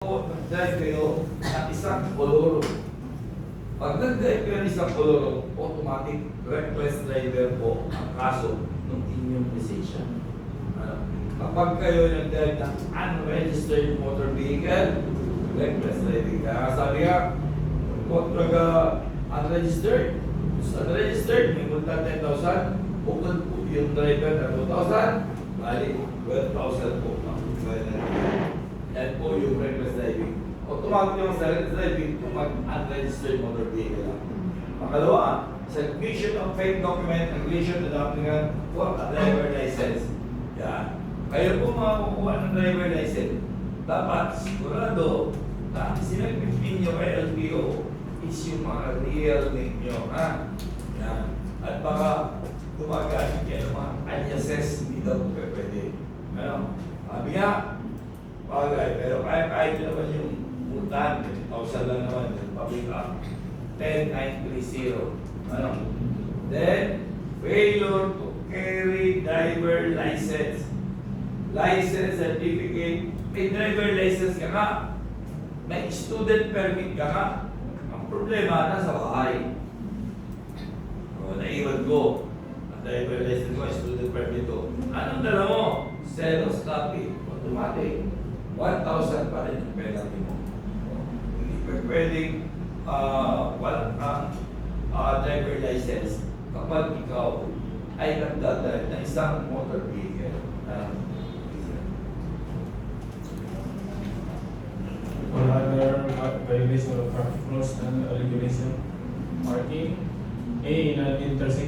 po, nag-drive kayo ng isang koloro. Pag nag-drive kayo ng isang koloro, automatic reckless driver po ang kaso ng inyong lisensya. Ano? Kapag kayo nag-drive ng unregistered motor vehicle, reckless driving. Kaya sabi nga, kontra ka unregistered. Sa unregistered, may multa 10,000. Bukod po yung driver na 2,000, bali 12,000 po. Yan po yung reckless driving. Automatic yung sa reckless driving kapag unregistered motor vehicle. Pangalawa, submission of fake document in relation to the applicant for a driver license. Yan. Kayo po makakukuha ng driver license. Dapat sigurado na sinag-15 nyo kay LTO is yung mga real name nyo. Ha? Yan. At baka gumagamit kayo ng mga aliases, hindi daw pwede. Ano? Sabi nga, bagay, pero kahit naman yung multan, 1,000 lang naman, yung public act, 10,930. Ano? Then, failure to carry driver license. License certificate. May driver license ka nga. May student permit ka nga. Ang problema, nasa bahay. O, naiwan ko. Ang driver license ko, student permit ko. Anong dala mo? Xerox copy. Automatic. 1,000 pa rin ang penalty mo. Hindi pa pwedeng walang kang driver license kapag ikaw ay nagdadrive na isang motor vehicle. Or other violation of traffic laws and regulation. Parking. A. In an intersection.